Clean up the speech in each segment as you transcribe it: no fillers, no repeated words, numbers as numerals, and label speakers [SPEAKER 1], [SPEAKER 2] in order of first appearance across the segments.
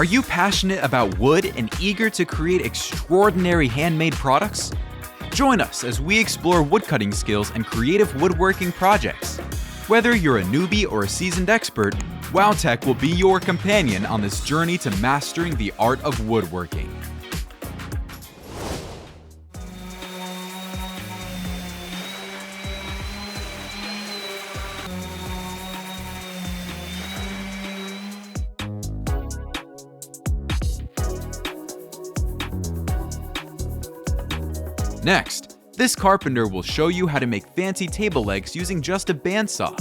[SPEAKER 1] Are you passionate about wood and eager to create extraordinary handmade products? Join us as we explore woodcutting skills and creative woodworking projects. Whether you're a newbie or a seasoned expert, WowTech will be your companion on this journey to mastering the art of woodworking. Next, this carpenter will show you how to make fancy table legs using just a bandsaw.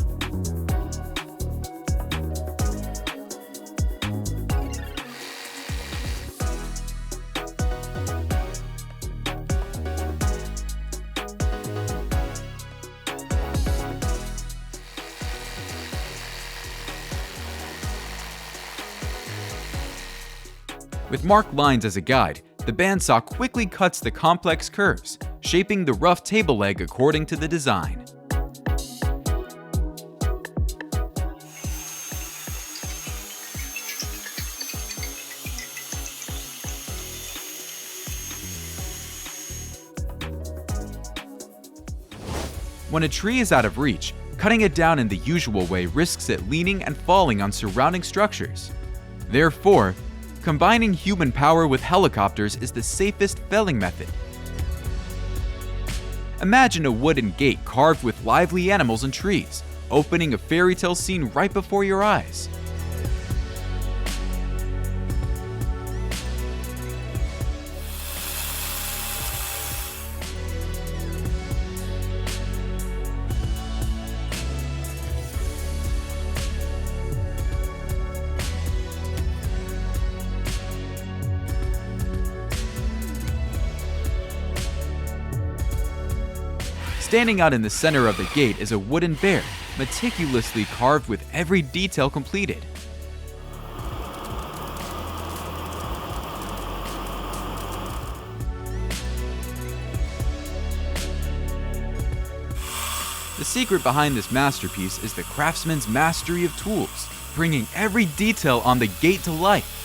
[SPEAKER 1] With marked lines as a guide, the bandsaw quickly cuts the complex curves, shaping the rough table leg according to the design. When a tree is out of reach, cutting it down in the usual way risks it leaning and falling on surrounding structures. Therefore, combining human power with helicopters is the safest felling method. Imagine a wooden gate carved with lively animals and trees, opening a fairy tale scene right before your eyes. Standing out in the center of the gate is a wooden bear, meticulously carved with every detail completed. The secret behind this masterpiece is the craftsman's mastery of tools, bringing every detail on the gate to life.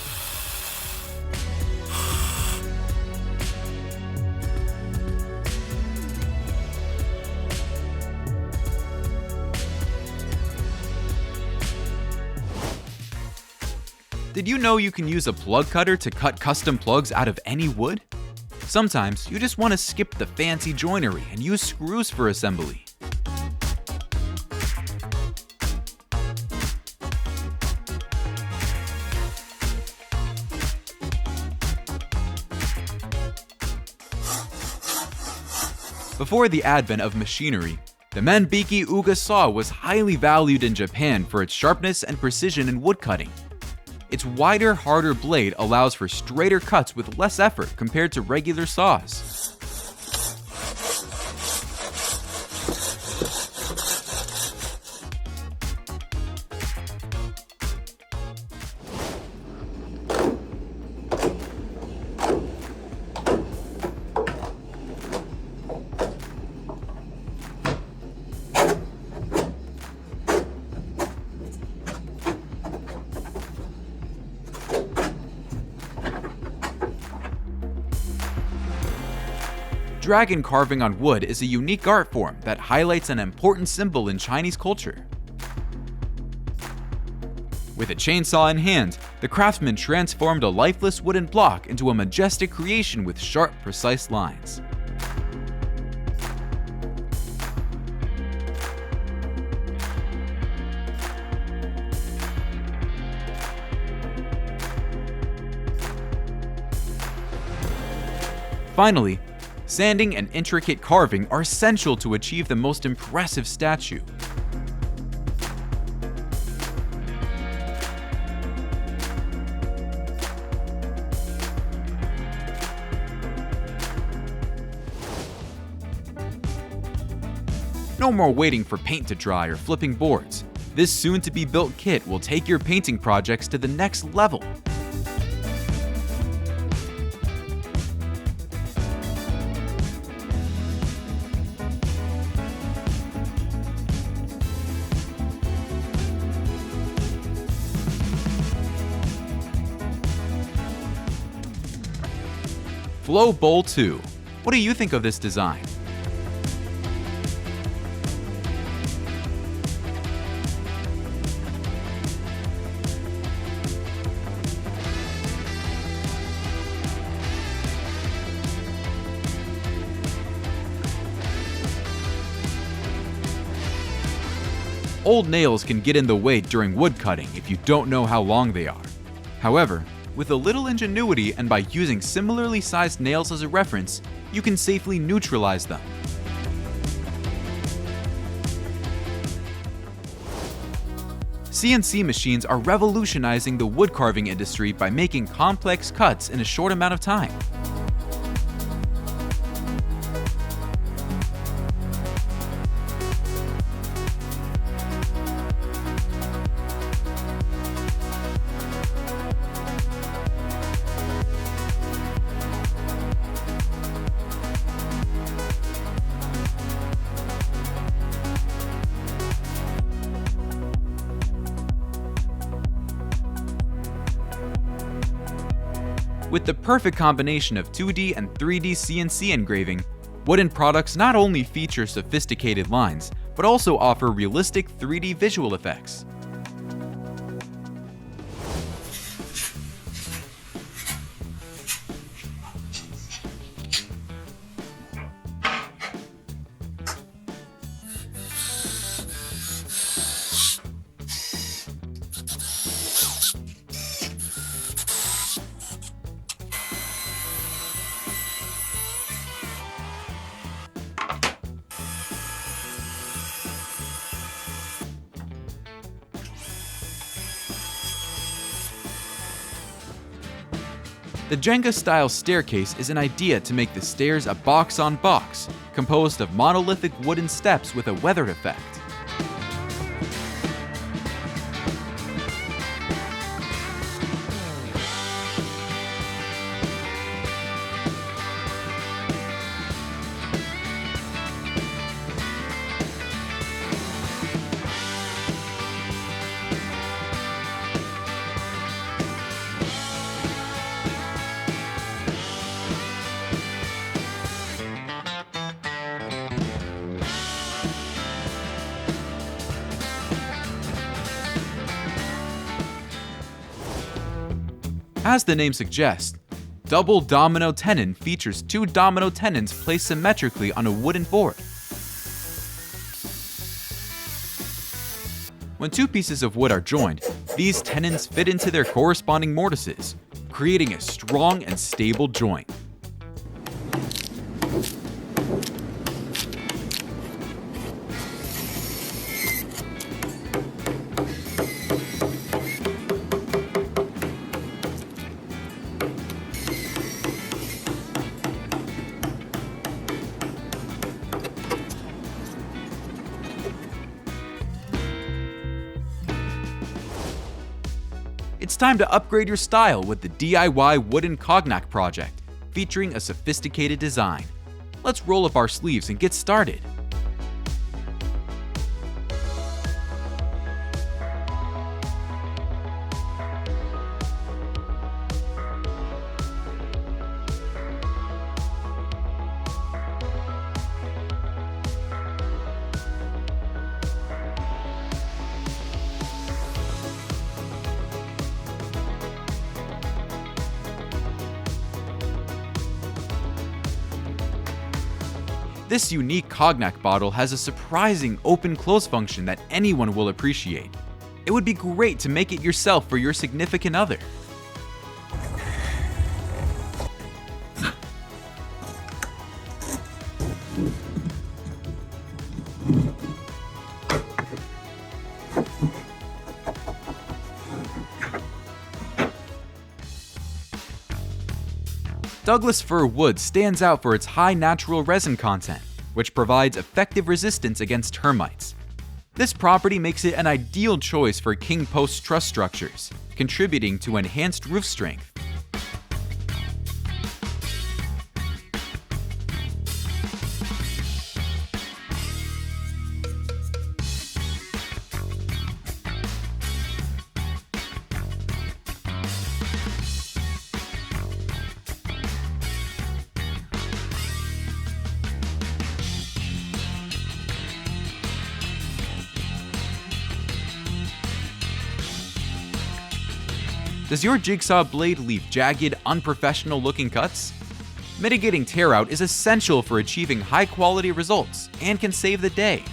[SPEAKER 1] Did you know you can use a plug cutter to cut custom plugs out of any wood? Sometimes you just want to skip the fancy joinery and use screws for assembly. Before the advent of machinery, the Manbiki Uga saw was highly valued in Japan for its sharpness and precision in woodcutting. Its wider, harder blade allows for straighter cuts with less effort compared to regular saws. Dragon carving on wood is a unique art form that highlights an important symbol in Chinese culture. With a chainsaw in hand, the craftsman transformed a lifeless wooden block into a majestic creation with sharp, precise lines. Finally, sanding and intricate carving are essential to achieve the most impressive statue. No more waiting for paint to dry or flipping boards. This soon-to-be-built kit will take your painting projects to the next level. Flow Bowl 2. What do you think of this design? Old nails can get in the way during wood cutting if you don't know how long they are. However, with a little ingenuity and by using similarly sized nails as a reference, you can safely neutralize them. CNC machines are revolutionizing the wood carving industry by making complex cuts in a short amount of time. With the perfect combination of 2D and 3D CNC engraving, wooden products not only feature sophisticated lines, but also offer realistic 3D visual effects. The Jenga-style staircase is an idea to make the stairs a box-on-box, composed of monolithic wooden steps with a weathered effect. As the name suggests, double domino tenon features two domino tenons placed symmetrically on a wooden board. When two pieces of wood are joined, these tenons fit into their corresponding mortises, creating a strong and stable joint. It's time to upgrade your style with the DIY Wooden Cognac project, featuring a sophisticated design. Let's roll up our sleeves and get started. This unique cognac bottle has a surprising open-close function that anyone will appreciate. It would be great to make it yourself for your significant other. Douglas fir wood stands out for its high natural resin content, which provides effective resistance against termites. This property makes it an ideal choice for king post truss structures, contributing to enhanced roof strength. Does your jigsaw blade leave jagged, unprofessional-looking cuts? Mitigating tear out is essential for achieving high-quality results and can save the day.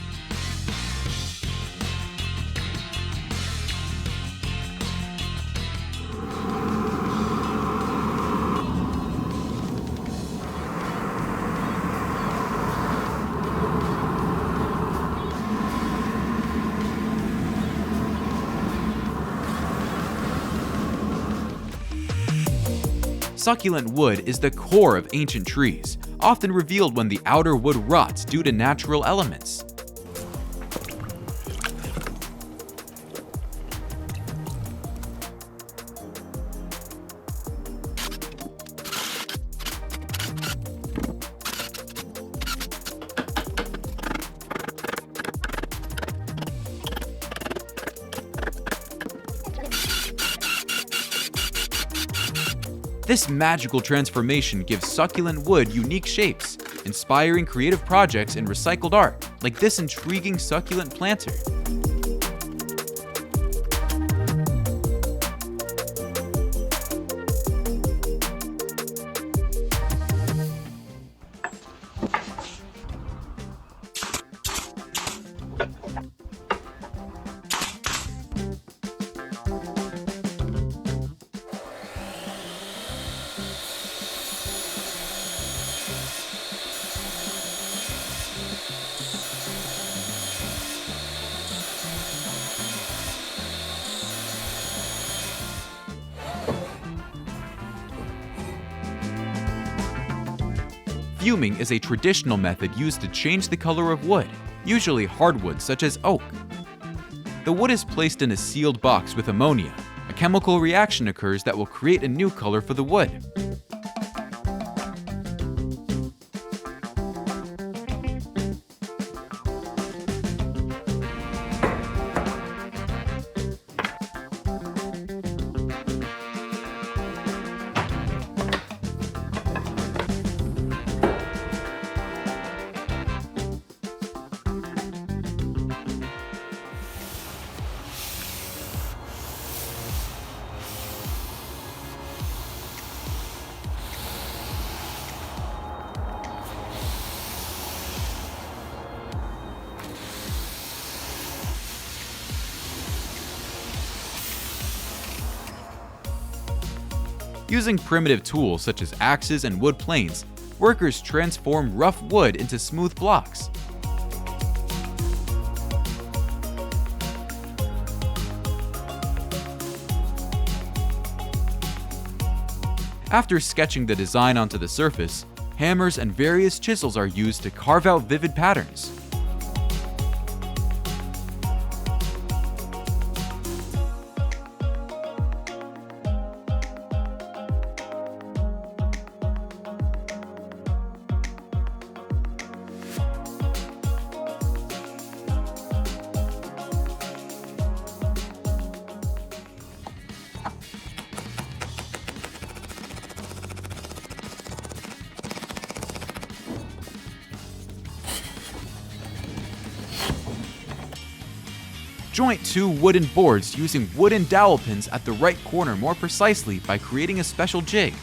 [SPEAKER 1] Succulent wood is the core of ancient trees, often revealed when the outer wood rots due to natural elements. This magical transformation gives succulent wood unique shapes, inspiring creative projects in recycled art, like this intriguing succulent planter. Fuming is a traditional method used to change the color of wood, usually hardwood such as oak. The wood is placed in a sealed box with ammonia. A chemical reaction occurs that will create a new color for the wood. Using primitive tools such as axes and wood planes, workers transform rough wood into smooth blocks. After sketching the design onto the surface, hammers and various chisels are used to carve out vivid patterns. Joint two wooden boards using wooden dowel pins at the right corner more precisely by creating a special jig.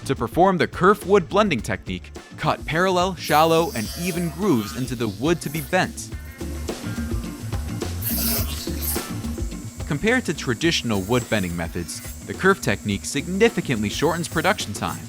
[SPEAKER 1] To perform the kerf wood blending technique, cut parallel, shallow, and even grooves into the wood to be bent. Compared to traditional wood bending methods, the curve technique significantly shortens production time.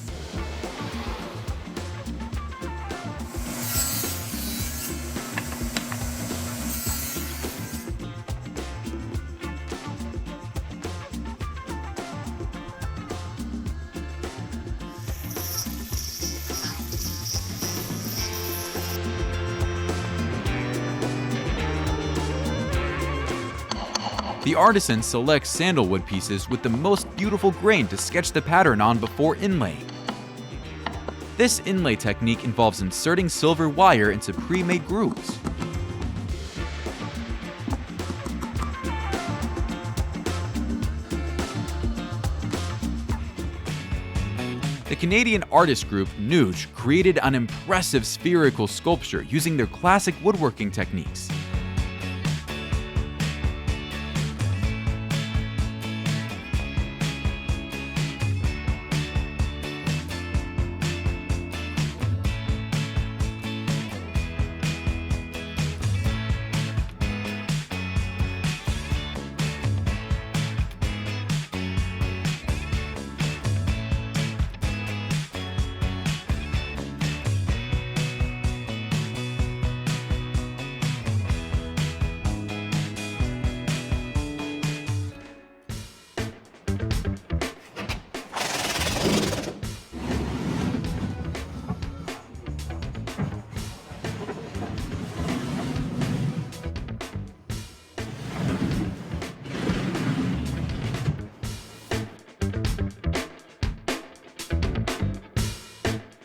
[SPEAKER 1] The artisan selects sandalwood pieces with the most beautiful grain to sketch the pattern on before inlaying. This inlay technique involves inserting silver wire into pre-made grooves. The Canadian artist group Nuge created an impressive spherical sculpture using their classic woodworking techniques.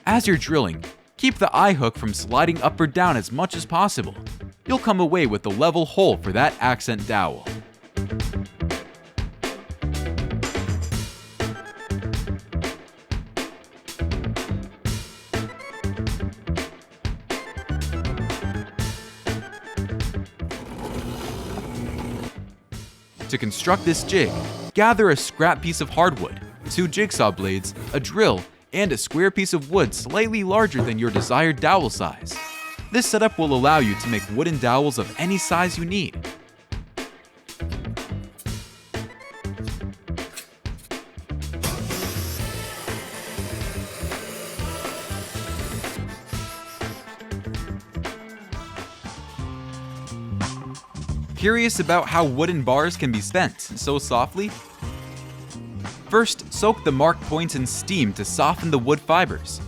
[SPEAKER 1] As you're drilling, keep the eye hook from sliding up or down as much as possible. You'll come away with a level hole for that accent dowel. To construct this jig, gather a scrap piece of hardwood, 2 jigsaw blades, a drill, and a square piece of wood slightly larger than your desired dowel size. This setup will allow you to make wooden dowels of any size you need. Curious about how wooden bars can be bent so softly? First, soak the marked points in steam to soften the wood fibers.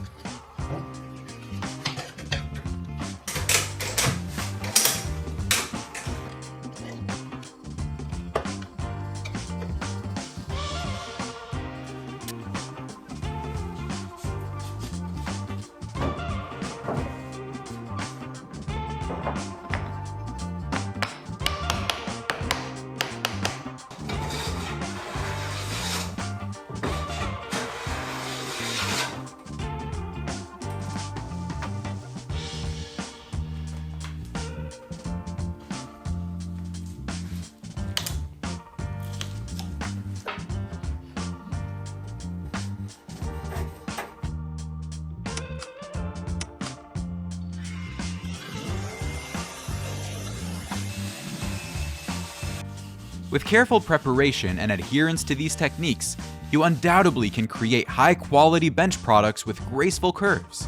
[SPEAKER 1] With careful preparation and adherence to these techniques, you undoubtedly can create high-quality bench products with graceful curves.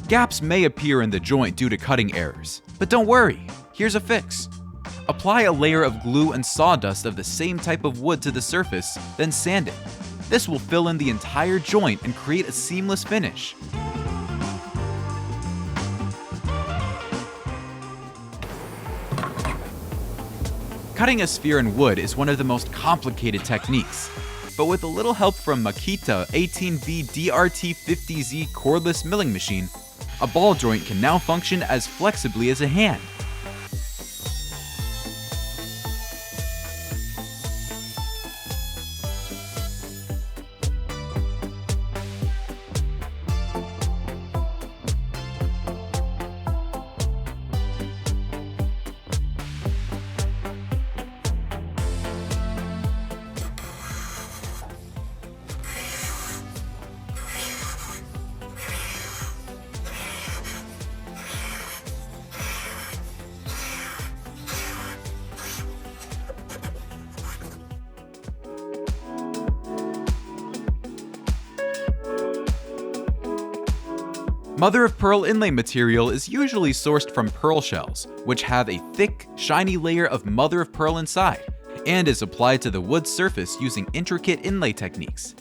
[SPEAKER 1] Gaps may appear in the joint due to cutting errors, but don't worry, here's a fix. Apply a layer of glue and sawdust of the same type of wood to the surface, then sand it. This will fill in the entire joint and create a seamless finish. Cutting a sphere in wood is one of the most complicated techniques, but with a little help from Makita 18V DRT50Z cordless milling machine, a ball joint can now function as flexibly as a hand. Mother of pearl inlay material is usually sourced from pearl shells, which have a thick, shiny layer of mother of pearl inside, and is applied to the wood surface using intricate inlay techniques.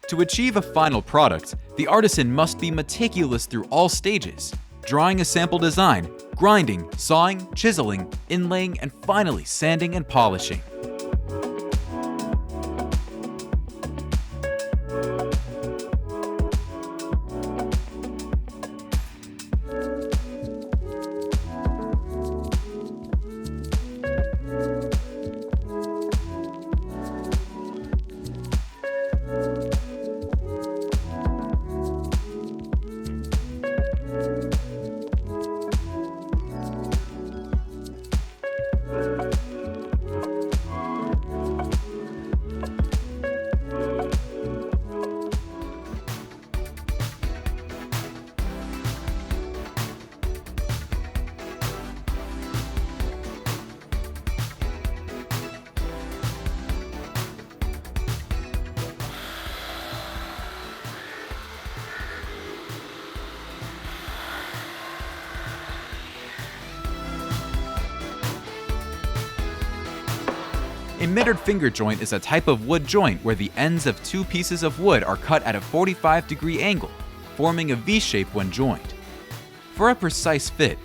[SPEAKER 1] To achieve a final product, the artisan must be meticulous through all stages, drawing a sample design, grinding, sawing, chiseling, inlaying, and finally sanding and polishing. A mitred finger joint is a type of wood joint where the ends of two pieces of wood are cut at a 45-degree angle, forming a V shape when joined. For a precise fit,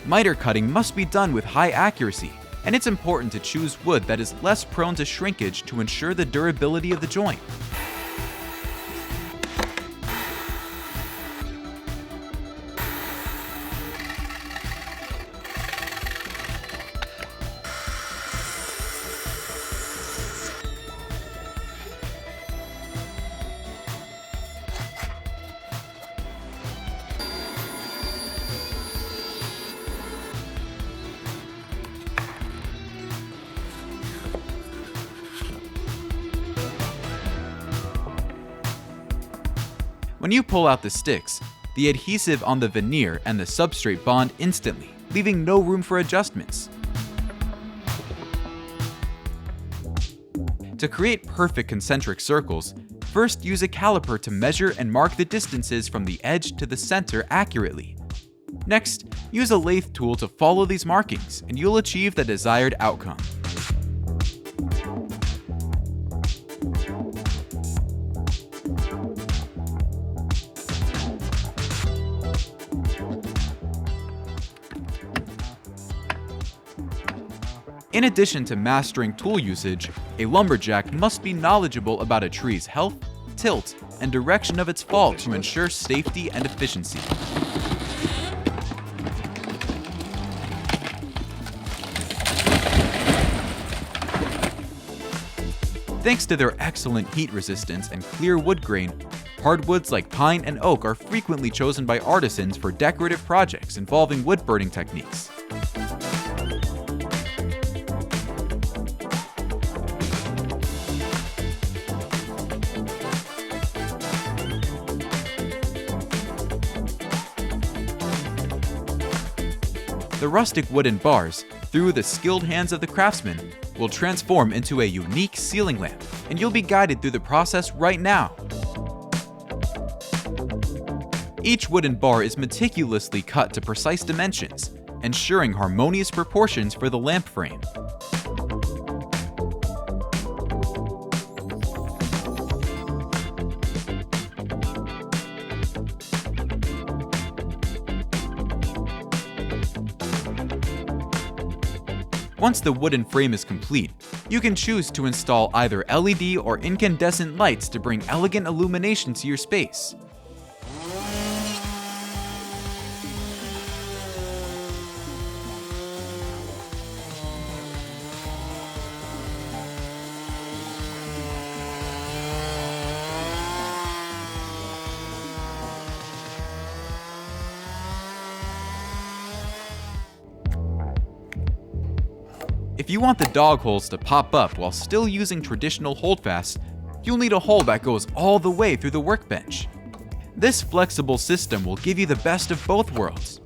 [SPEAKER 1] miter cutting must be done with high accuracy, and it's important to choose wood that is less prone to shrinkage to ensure the durability of the joint. When you pull out the sticks, the adhesive on the veneer and the substrate bond instantly, leaving no room for adjustments. To create perfect concentric circles, first use a caliper to measure and mark the distances from the edge to the center accurately. Next, use a lathe tool to follow these markings, and you'll achieve the desired outcome. In addition to mastering tool usage, a lumberjack must be knowledgeable about a tree's health, tilt, and direction of its fall to ensure safety and efficiency. Thanks to their excellent heat resistance and clear wood grain, hardwoods like pine and oak are frequently chosen by artisans for decorative projects involving wood burning techniques. The rustic wooden bars, through the skilled hands of the craftsman, will transform into a unique ceiling lamp, and you'll be guided through the process right now. Each wooden bar is meticulously cut to precise dimensions, ensuring harmonious proportions for the lamp frame. Once the wooden frame is complete, you can choose to install either LED or incandescent lights to bring elegant illumination to your space. If you want the dog holes to pop up while still using traditional holdfasts, you'll need a hole that goes all the way through the workbench. This flexible system will give you the best of both worlds.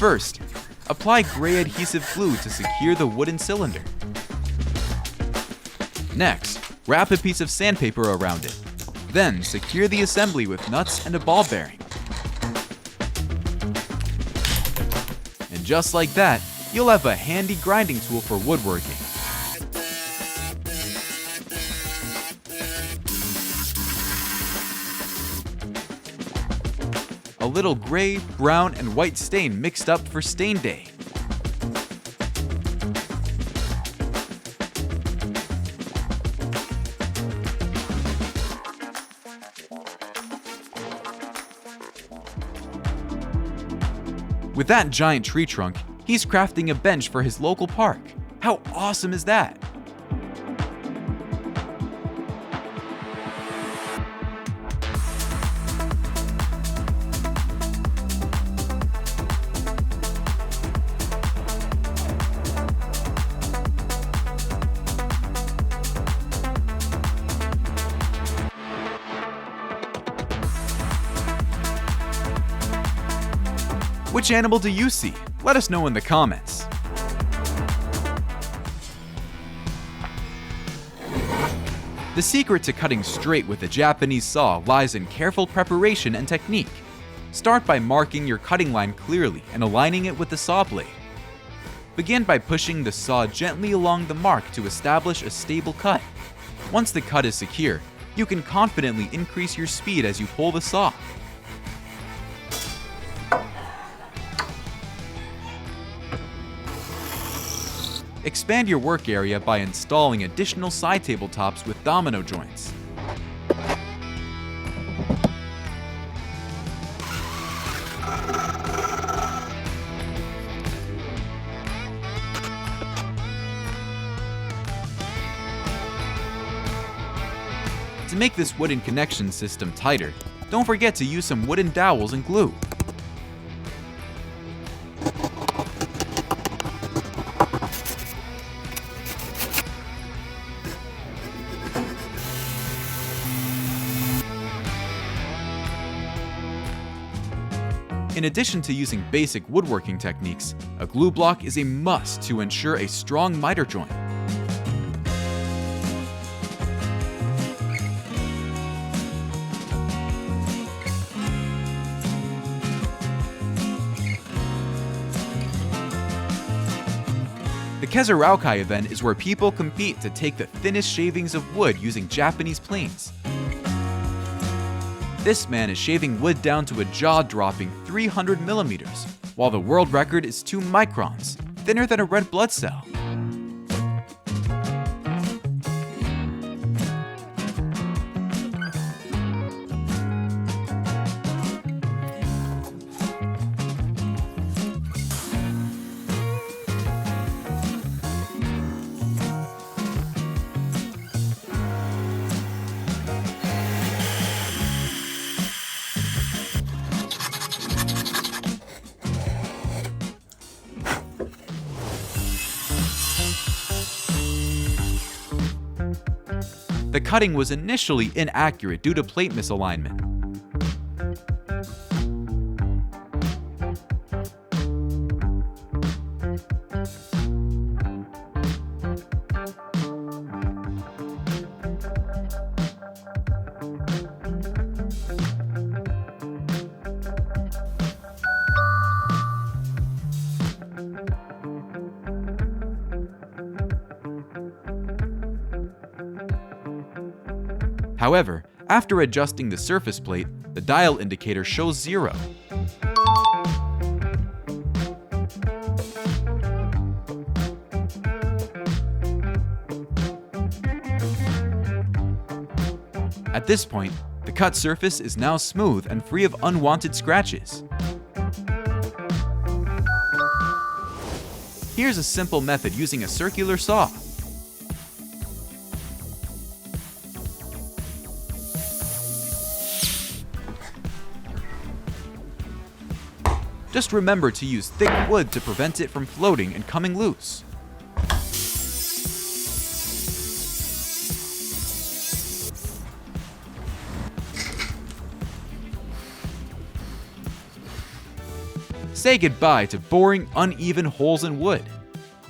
[SPEAKER 1] First, apply gray adhesive glue to secure the wooden cylinder. Next, wrap a piece of sandpaper around it. Then, secure the assembly with nuts and a ball bearing. And just like that, you'll have a handy grinding tool for woodworking. A little gray, brown, and white stain mixed up for stain day. With that giant tree trunk, he's crafting a bench for his local park. How awesome is that? Which animal do you see? Let us know in the comments. The secret to cutting straight with a Japanese saw lies in careful preparation and technique. Start by marking your cutting line clearly and aligning it with the saw blade. Begin by pushing the saw gently along the mark to establish a stable cut. Once the cut is secure, you can confidently increase your speed as you pull the saw. Expand your work area by installing additional side tabletops with domino joints. To make this wooden connection system tighter, don't forget to use some wooden dowels and glue. In addition to using basic woodworking techniques, a glue block is a must to ensure a strong miter joint. The Kezaraukai event is where people compete to take the thinnest shavings of wood using Japanese planes. This man is shaving wood down to a jaw-dropping 300 millimeters, while the world record is 2 microns, thinner than a red blood cell. The cutting was initially inaccurate due to plate misalignment. However, after adjusting the surface plate, the dial indicator shows 0. At this point, the cut surface is now smooth and free of unwanted scratches. Here's a simple method using a circular saw. Just remember to use thick wood to prevent it from floating and coming loose. Say goodbye to boring, uneven holes in wood.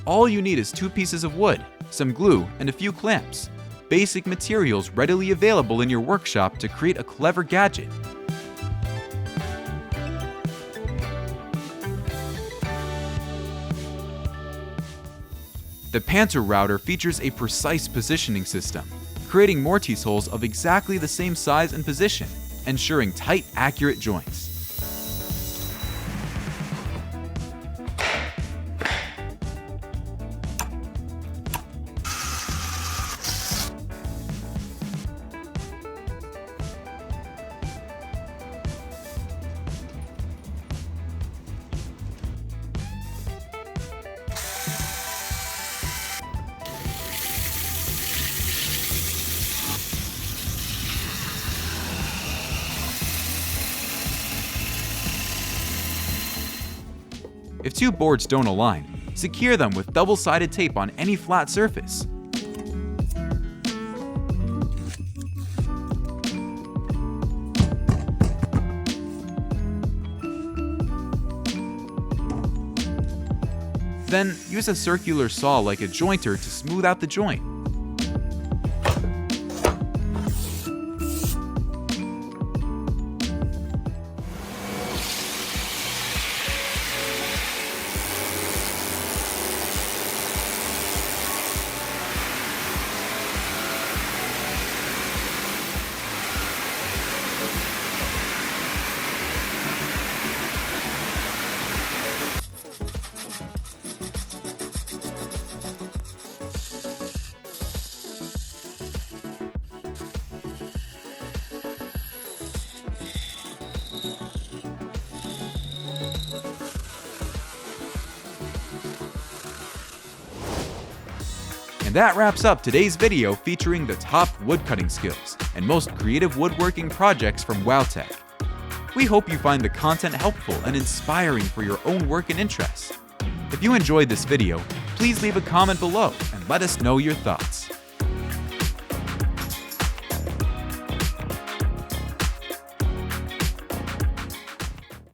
[SPEAKER 1] All you need is 2 pieces of wood, some glue, and a few clamps. Basic materials readily available in your workshop to create a clever gadget. The Panther router features a precise positioning system, creating mortise holes of exactly the same size and position, ensuring tight, accurate joints. If 2 boards don't align, secure them with double-sided tape on any flat surface. Then, use a circular saw like a jointer to smooth out the joint. And that wraps up today's video featuring the top woodcutting skills and most creative woodworking projects from Wowtech. We hope you find the content helpful and inspiring for your own work and interests. If you enjoyed this video, please leave a comment below and let us know your thoughts.